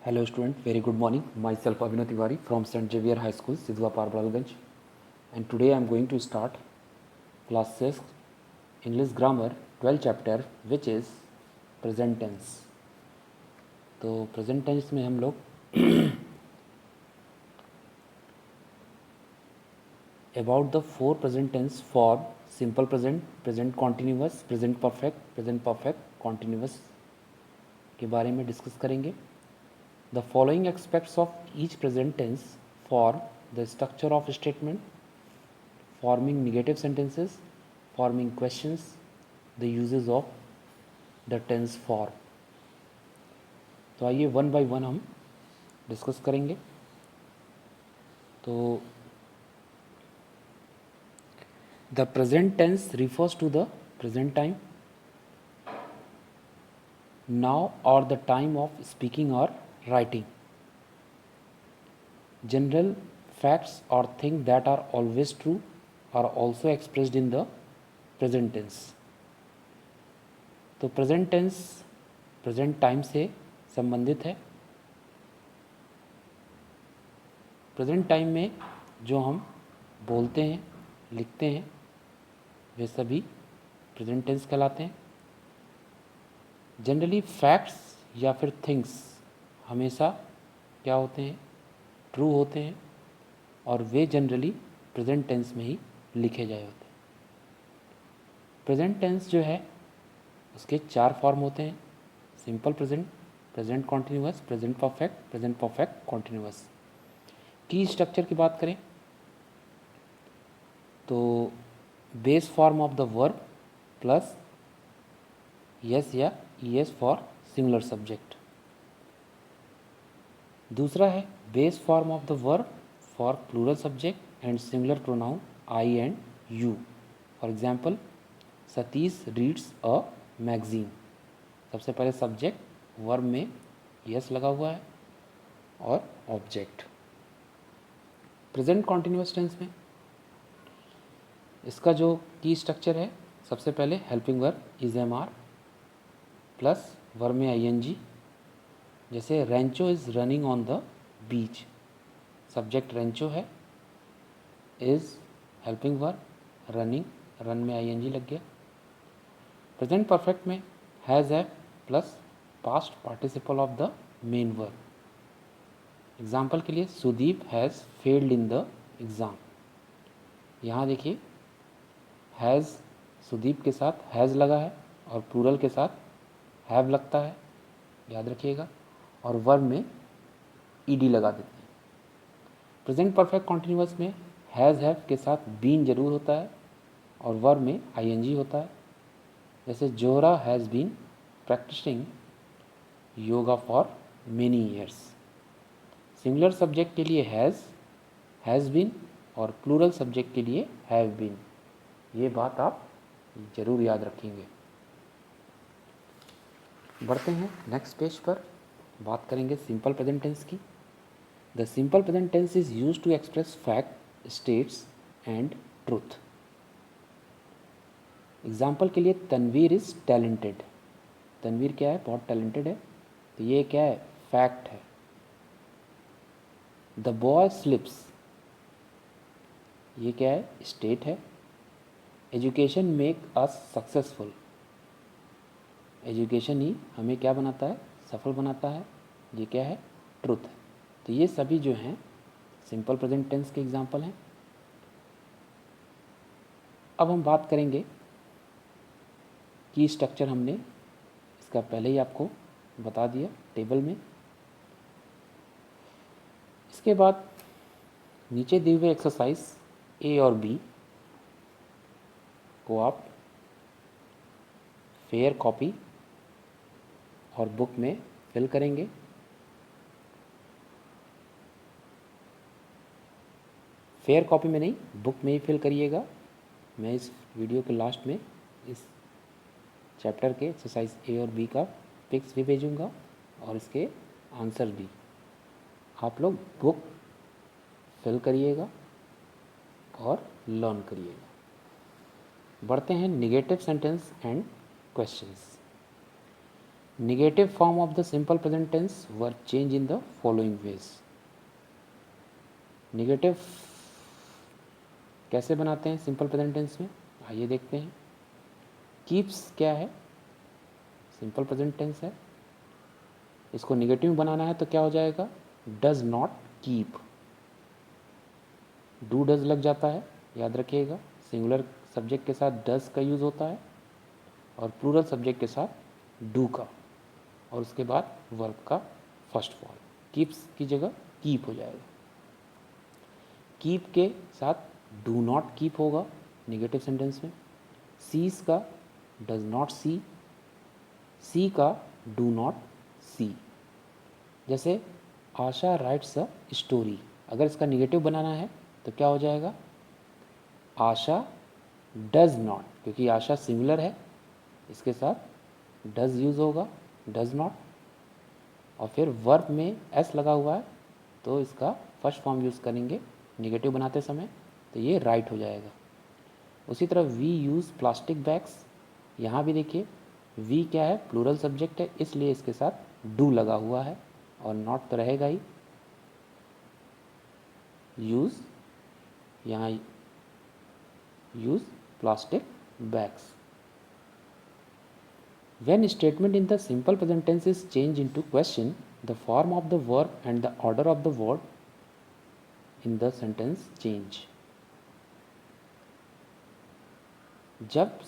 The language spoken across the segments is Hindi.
Hello student, very good morning. Myself Abhinav Tiwari from St. Xavier High School, Sidhwa Parbalganj. And today I am going to start class 6 English Grammar 12 chapter which is present tense. तो present tense में हम लोग about the four present tense form simple present, present continuous, present perfect, continuous के बारे में डिस्कस करेंगे. The following aspects of each present tense form the structure of statement, forming negative sentences, forming questions, the uses of the tense form. तो आइए वन बाय वन हम डिस्कस करेंगे. तो the present tense refers to the present time, now or the time of speaking or writing. General facts or things that are always true are also expressed in the present tense. तो प्रेजेंट टेंस प्रेजेंट टाइम से संबंधित है. प्रेजेंट टाइम में जो हम बोलते हैं लिखते हैं वे सभी प्रेजेंट टेंस कहलाते हैं. जनरली फैक्ट्स या फिर थिंग्स हमेशा क्या होते हैं, ट्रू होते हैं और वे जनरली प्रेजेंट टेंस में ही लिखे जाए होते हैं. प्रेजेंट टेंस जो है उसके चार फॉर्म होते हैं: simple present, present continuous, present perfect continuous. की स्ट्रक्चर की बात करें तो base form of the verb plus s या ईएस फॉर सिंगुलर सब्जेक्ट. दूसरा है base form of the verb for plural subject and singular pronoun I and you. For example Satish reads a magazine. सबसे पहले सब्जेक्ट वर्ब में यस लगा हुआ है और ऑब्जेक्ट. प्रेजेंट कॉन्टिन्यूअस टेंस में इसका जो की स्ट्रक्चर है, सबसे पहले helping verb is am are plus verb में आई एन जी. जैसे Rancho is running on the beach, subject Rancho है, is helping verb, running run में आई एन जी लग गया. प्रेजेंट परफेक्ट में has have plus past participle of the main verb. Example के लिए Sudeep has failed in the exam. यहाँ देखिए हैज़ सुदीप के साथ हैज़ लगा है और प्लूरल के साथ हैव लगता है, याद रखिएगा, और वर्ब में ईडी लगा देते हैं. प्रेजेंट परफेक्ट कॉन्टिन्यूअस में हैज़ हैव के साथ बीन जरूर होता है और वर्ब में आईएनजी होता है. जैसे Zohra has been practising yoga for many years. Singular subject के लिए हैज़ बीन और प्लूरल सब्जेक्ट के लिए हैव बीन. ये बात आप जरूर याद रखेंगे. बढ़ते हैं नेक्स्ट पेज पर, बात करेंगे सिंपल प्रेजेंट टेंस की. The simple present tense is use to express fact, states and truth. Example के लिए तनवीर इज टैलेंटेड. तनवीर क्या है, बहुत टैलेंटेड है, तो ये क्या है, फैक्ट है. द बॉय स्लिप्स, ये क्या है, स्टेट है. Education make us successful, education ही हमें क्या बनाता है, सफल बनाता है, ये क्या है, ट्रुथ है. तो ये सभी जो हैं सिंपल प्रेजेंट टेंस के एग्जाम्पल हैं. अब हम बात करेंगे की स्ट्रक्चर. हमने इसका पहले ही आपको बता दिया टेबल में. इसके बाद नीचे दिए हुए एक्सरसाइज ए और बी को आप फेयर कॉपी और बुक में फिल करेंगे. फेयर कॉपी में नहीं, बुक में ही फिल करिएगा. मैं इस वीडियो के लास्ट में इस चैप्टर के एक्सरसाइज ए और बी का पिक्स भी भेजूंगा और इसके आंसर भी. आप लोग बुक फिल करिएगा और लर्न करिएगा. बढ़ते हैं negative sentence and questions. Negative form of the simple present tense were changed in the following ways. Negative कैसे बनाते हैं सिंपल प्रेजेंट टेंस में, आइए देखते हैं. कीप्स क्या है, सिंपल प्रेजेंट टेंस है, इसको नेगेटिव में बनाना है तो क्या हो जाएगा, does not keep. Do does लग जाता है, याद रखिएगा. सिंगुलर सब्जेक्ट के साथ डज का यूज़ होता है और प्लूरल सब्जेक्ट के साथ डू का, और उसके बाद वर्ब का फर्स्ट फॉर्म. कीप्स की जगह कीप हो जाएगा. कीप के साथ डू नॉट कीप होगा नेगेटिव सेंटेंस में. सीज का डज नॉट सी, सी का डू नॉट सी. जैसे आशा राइट्स अ स्टोरी, अगर इसका नेगेटिव बनाना है तो क्या हो जाएगा, आशा डज नॉट, क्योंकि आशा सिंगुलर है, इसके साथ डज यूज़ होगा, डज नॉट. और फिर वर्ब में एस लगा हुआ है तो इसका फर्स्ट फॉर्म यूज़ करेंगे नेगेटिव बनाते समय, तो ये राइट हो जाएगा. उसी तरह वी यूज़ प्लास्टिक बैग्स, यहाँ भी देखिए वी क्या है, प्लूरल सब्जेक्ट है, इसलिए इसके साथ डू लगा हुआ है और नॉट तो रहेगा ही. यूज़, यहाँ use plastic bags. When statement in the simple present tense is changed into question, the form of the verb and the order of the word in the sentence change. जब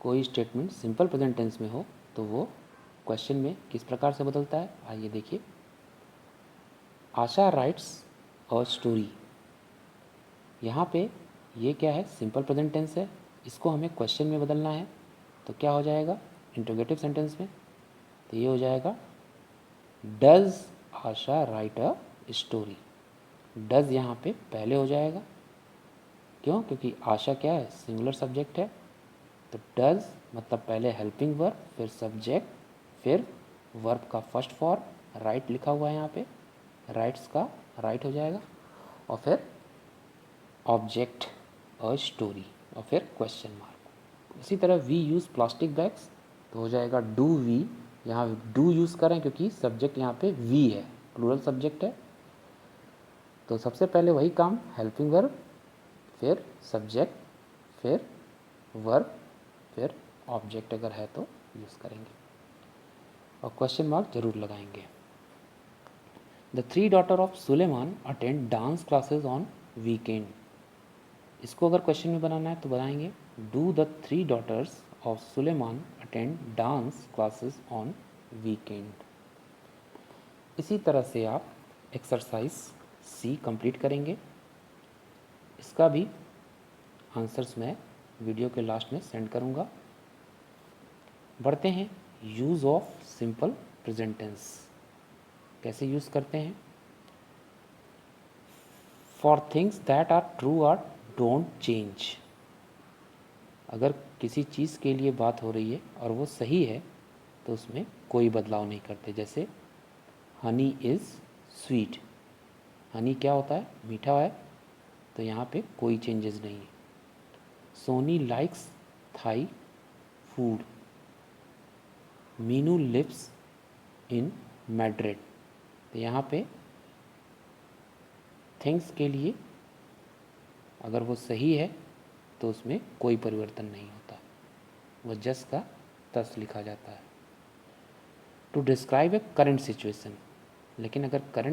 कोई स्टेटमेंट सिंपल प्रेजेंट टेंस में हो तो वो क्वेश्चन में किस प्रकार से बदलता है, आइए देखिए. आशा राइट्स अ स्टोरी, यहाँ पे ये क्या है, सिंपल प्रेजेंट टेंस है, इसको हमें क्वेश्चन में बदलना है तो क्या हो जाएगा, इंटरोगेटिव सेंटेंस में, तो ये हो जाएगा does Asha right a story. Does यहाँ पे पहले हो जाएगा, क्यों, क्योंकि आशा क्या है, सिंगुलर सब्जेक्ट है, तो डज मतलब पहले हेल्पिंग वर्ब, फिर सब्जेक्ट, फिर वर्ब का फर्स्ट फॉर्म, राइट लिखा हुआ है यहाँ पे, राइट्स का राइट हो जाएगा, और फिर ऑब्जेक्ट अ स्टोरी, और फिर क्वेश्चन मार्क. इसी तरह वी यूज़ प्लास्टिक बैग्स, तो हो जाएगा डू वी, यहाँ डू यूज़ करें क्योंकि सब्जेक्ट यहाँ पे वी है, प्लूरल सब्जेक्ट है, तो सबसे पहले वही काम, हेल्पिंग वर्ब, फिर सब्जेक्ट, फिर वर्ब, फिर ऑब्जेक्ट अगर है तो यूज़ करेंगे, और क्वेश्चन मार्क जरूर लगाएंगे. The 3 daughter of Suleman attend dance classes on weekend. इसको अगर क्वेश्चन में बनाना है तो बनाएंगे do the 3 daughters of Suleman attend dance classes on weekend. इसी तरह से आप एक्सरसाइज सी कंप्लीट करेंगे. इसका भी आंसर्स मैं वीडियो के लास्ट में सेंड करूंगा. बढ़ते हैं use of simple present tense, कैसे यूज़ करते हैं. For things that are true or don't change, अगर किसी चीज़ के लिए बात हो रही है और वो सही है तो उसमें कोई बदलाव नहीं करते. जैसे हनी इज़ स्वीट, हनी क्या होता है, मीठा है, तो यहाँ पे कोई चेंजेस नहीं है. Soni likes Thai food, Meenu lives in Madrid, तो यहाँ पे थिंग्स के लिए अगर वो सही है तो उसमें कोई परिवर्तन नहीं होता, वो जस का तस लिखा जाता है. To describe a current situation, लेकिन अगर करंट